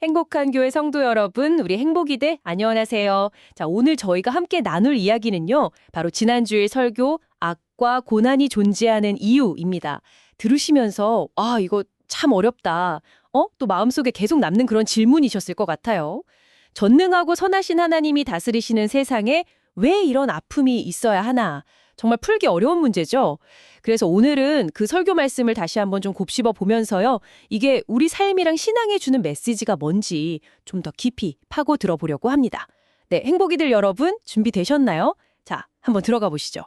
행복한 교회 성도 여러분, 우리 행복이들 안녕하세요. 자, 오늘 저희가 함께 나눌 이야기는요. 바로 지난주의 설교 악과 고난이 존재하는 이유입니다. 들으시면서 이거 참 어렵다. 또 마음속에 계속 남는 그런 질문이셨을 것 같아요. 전능하고 선하신 하나님이 다스리시는 세상에 왜 이런 아픔이 있어야 하나? 정말 풀기 어려운 문제죠. 그래서 오늘은 그 설교 말씀을 다시 한번 좀 곱씹어 보면서요. 이게 우리 삶이랑 신앙에 주는 메시지가 뭔지 좀 더 깊이 파고 들어보려고 합니다. 네, 행복이들 여러분 준비되셨나요? 자, 한번 들어가 보시죠.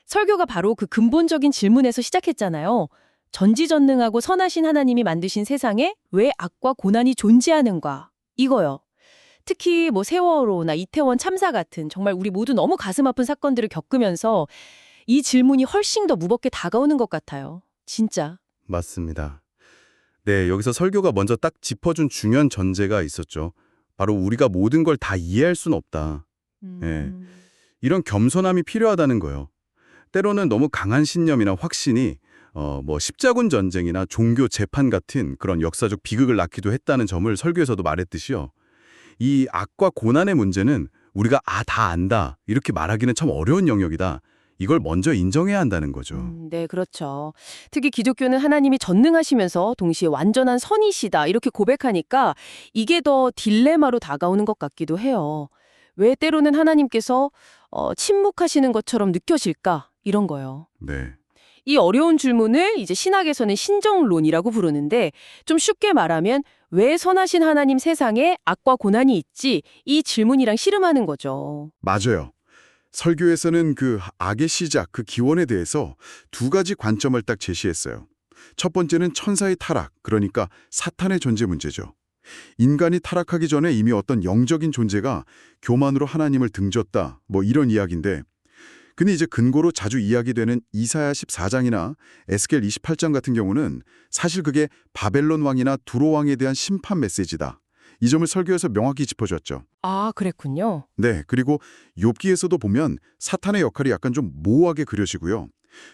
설교가 바로 그 근본적인 질문에서 시작했잖아요. 전지전능하고 선하신 하나님이 만드신 세상에 왜 악과 고난이 존재하는가? 이거요. 특히 세월호나 이태원 참사 같은 정말 우리 모두 너무 가슴 아픈 사건들을 겪으면서 이 질문이 훨씬 더 무겁게 다가오는 것 같아요. 진짜. 맞습니다. 네, 여기서 설교가 먼저 딱 짚어준 중요한 전제가 있었죠. 바로 우리가 모든 걸 다 이해할 수는 없다. 예, 이런 겸손함이 필요하다는 거예요. 때로는 너무 강한 신념이나 확신이 십자군 전쟁이나 종교 재판 같은 그런 역사적 비극을 낳기도 했다는 점을 설교에서도 말했듯이요. 이 악과 고난의 문제는 우리가 다 안다 이렇게 말하기는 참 어려운 영역이다. 이걸 먼저 인정해야 한다는 거죠. 네, 그렇죠. 특히 기독교는 하나님이 전능하시면서 동시에 완전한 선이시다 이렇게 고백하니까 이게 더 딜레마로 다가오는 것 같기도 해요. 왜 때로는 하나님께서 침묵하시는 것처럼 느껴질까? 이런 거요. 네. 이 어려운 질문을 이제 신학에서는 신정론이라고 부르는데 좀 쉽게 말하면 왜 선하신 하나님 세상에 악과 고난이 있지? 이 질문이랑 씨름하는 거죠. 맞아요. 설교에서는 그 악의 시작, 그 기원에 대해서 두 가지 관점을 딱 제시했어요. 첫 번째는 천사의 타락, 그러니까 사탄의 존재 문제죠. 인간이 타락하기 전에 이미 어떤 영적인 존재가 교만으로 하나님을 등졌다, 이런 이야기인데, 근데 이제 근거로 자주 이야기되는 이사야 14장이나 에스겔 28장 같은 경우는 사실 그게 바벨론 왕이나 두로 왕에 대한 심판 메시지다. 이 점을 설교에서 명확히 짚어줬죠. 아, 그랬군요. 네, 그리고 욥기에서도 보면 사탄의 역할이 약간 좀 모호하게 그려지고요.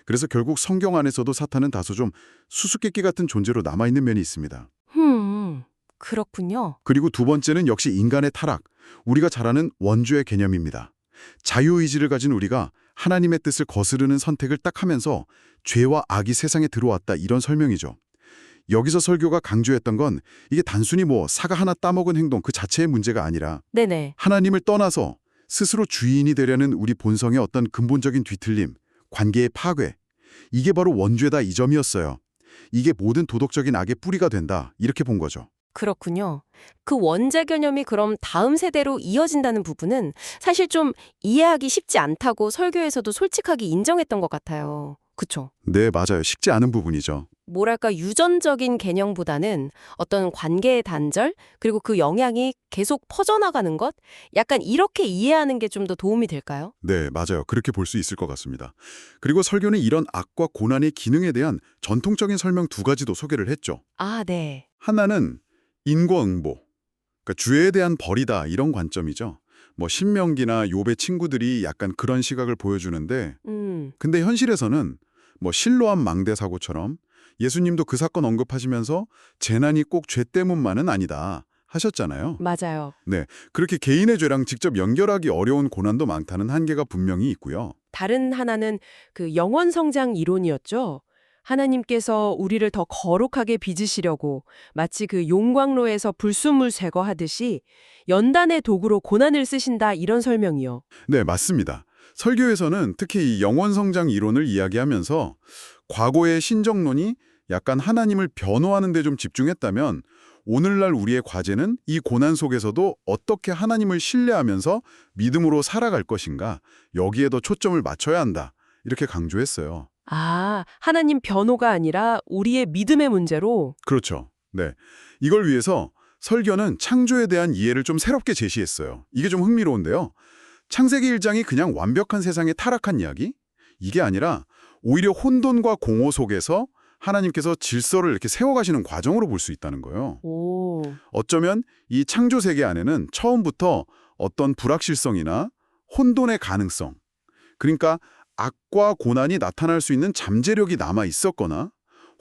그래서 결국 성경 안에서도 사탄은 다소 좀 수수께끼 같은 존재로 남아있는 면이 있습니다. 그렇군요. 그리고 두 번째는 역시 인간의 타락, 우리가 잘 아는 원죄의 개념입니다. 자유의지를 가진 우리가 하나님의 뜻을 거스르는 선택을 딱 하면서 죄와 악이 세상에 들어왔다 이런 설명이죠. 여기서 설교가 강조했던 건 이게 단순히 사과 하나 따먹은 행동 그 자체의 문제가 아니라 네네. 하나님을 떠나서 스스로 주인이 되려는 우리 본성의 어떤 근본적인 뒤틀림, 관계의 파괴, 이게 바로 원죄다 이 점이었어요. 이게 모든 도덕적인 악의 뿌리가 된다 이렇게 본 거죠. 그렇군요. 그 원죄 개념이 그럼 다음 세대로 이어진다는 부분은 사실 좀 이해하기 쉽지 않다고 설교에서도 솔직하게 인정했던 것 같아요. 그쵸? 네, 맞아요. 쉽지 않은 부분이죠. 뭐랄까 유전적인 개념보다는 어떤 관계의 단절 그리고 그 영향이 계속 퍼져나가는 것? 약간 이렇게 이해하는 게 좀 더 도움이 될까요? 네, 맞아요. 그렇게 볼 수 있을 것 같습니다. 그리고 설교는 이런 악과 고난의 기능에 대한 전통적인 설명 두 가지도 소개를 했죠. 아, 네. 하나는 인과응보, 그러니까 죄에 대한 벌이다 이런 관점이죠. 신명기나 욥의 친구들이 약간 그런 시각을 보여주는데 근데 현실에서는 실로암 망대 사고처럼 예수님도 그 사건 언급하시면서 재난이 꼭 죄 때문만은 아니다 하셨잖아요. 맞아요. 네, 그렇게 개인의 죄랑 직접 연결하기 어려운 고난도 많다는 한계가 분명히 있고요. 다른 하나는 그 영원 성장 이론이었죠. 하나님께서 우리를 더 거룩하게 빚으시려고 마치 그 용광로에서 불순물 제거하듯이 연단의 도구로 고난을 쓰신다 이런 설명이요. 네, 맞습니다. 설교에서는 특히 이 영원성장 이론을 이야기하면서 과거의 신정론이 약간 하나님을 변호하는 데 좀 집중했다면 오늘날 우리의 과제는 이 고난 속에서도 어떻게 하나님을 신뢰하면서 믿음으로 살아갈 것인가 여기에 더 초점을 맞춰야 한다 이렇게 강조했어요. 아, 하나님 변호가 아니라 우리의 믿음의 문제로? 그렇죠. 네, 이걸 위해서 설교는 창조에 대한 이해를 좀 새롭게 제시했어요. 이게 좀 흥미로운데요. 창세기 1장이 그냥 완벽한 세상에 타락한 이야기? 이게 아니라 오히려 혼돈과 공허 속에서 하나님께서 질서를 이렇게 세워가시는 과정으로 볼 수 있다는 거예요. 오. 어쩌면 이 창조 세계 안에는 처음부터 어떤 불확실성이나 혼돈의 가능성, 그러니까 악과 고난이 나타날 수 있는 잠재력이 남아 있었거나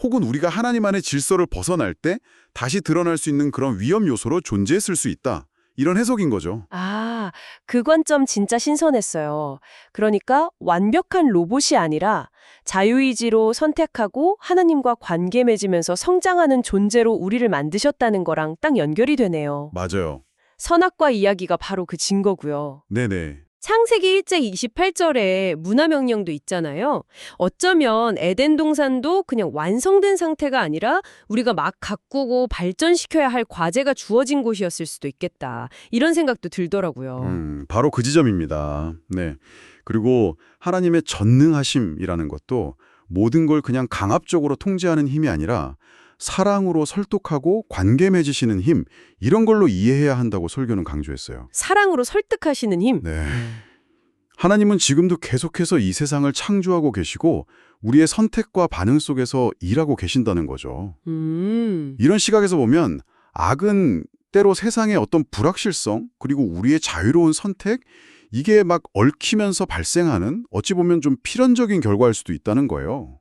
혹은 우리가 하나님 안의 질서를 벗어날 때 다시 드러날 수 있는 그런 위험 요소로 존재했을 수 있다. 이런 해석인 거죠. 아, 그 관점 진짜 신선했어요. 그러니까 완벽한 로봇이 아니라 자유의지로 선택하고 하나님과 관계 맺으면서 성장하는 존재로 우리를 만드셨다는 거랑 딱 연결이 되네요. 맞아요. 선악과 이야기가 바로 그 증거고요. 네네. 창세기 1장 28절에 문화명령도 있잖아요. 어쩌면 에덴 동산도 그냥 완성된 상태가 아니라 우리가 막 가꾸고 발전시켜야 할 과제가 주어진 곳이었을 수도 있겠다. 이런 생각도 들더라고요. 바로 그 지점입니다. 네. 그리고 하나님의 전능하심이라는 것도 모든 걸 그냥 강압적으로 통제하는 힘이 아니라 사랑으로 설득하고 관계 맺으시는 힘, 이런 걸로 이해해야 한다고 설교는 강조했어요. 사랑으로 설득하시는 힘. 네. 하나님은 지금도 계속해서 이 세상을 창조하고 계시고 우리의 선택과 반응 속에서 일하고 계신다는 거죠. 이런 시각에서 보면 악은 때로 세상의 어떤 불확실성 그리고 우리의 자유로운 선택, 이게 막 얽히면서 발생하는 어찌 보면 좀 필연적인 결과일 수도 있다는 거예요.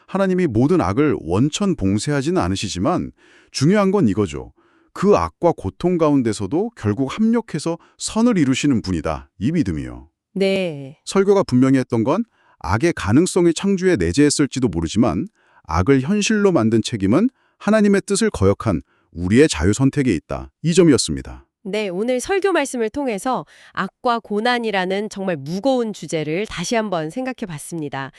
하나님이 모든 악을 원천 봉쇄하지는 않으시지만 중요한 건 이거죠. 그 악과 고통 가운데서도 결국 합력해서 선을 이루시는 분이다. 이 믿음이요. 네. 설교가 분명히 했던 건 악의 가능성이 창조에 내재했을지도 모르지만 악을 현실로 만든 책임은 하나님의 뜻을 거역한 우리의 자유 선택에 있다. 이 점이었습니다. 네, 오늘 설교 말씀을 통해서 악과 고난이라는 정말 무거운 주제를 다시 한번 생각해 봤습니다.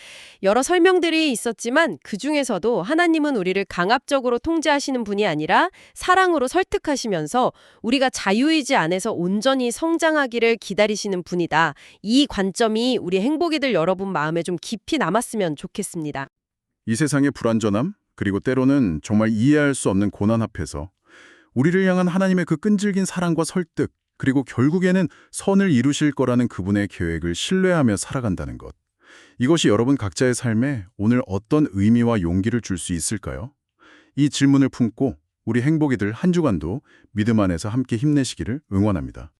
여러 설명들이 있었지만 그중에서도 하나님은 우리를 강압적으로 통제하시는 분이 아니라 사랑으로 설득하시면서 우리가 자유의지 안에서 온전히 성장하기를 기다리시는 분이다. 이 관점이 우리 행복이들 여러분 마음에 좀 깊이 남았으면 좋겠습니다. 이 세상의 불완전함, 그리고 때로는 정말 이해할 수 없는 고난 앞에서 우리를 향한 하나님의 그 끈질긴 사랑과 설득, 그리고 결국에는 선을 이루실 거라는 그분의 계획을 신뢰하며 살아간다는 것. 이것이 여러분 각자의 삶에 오늘 어떤 의미와 용기를 줄 수 있을까요? 이 질문을 품고 우리 행복이들 한 주간도 믿음 안에서 함께 힘내시기를 응원합니다.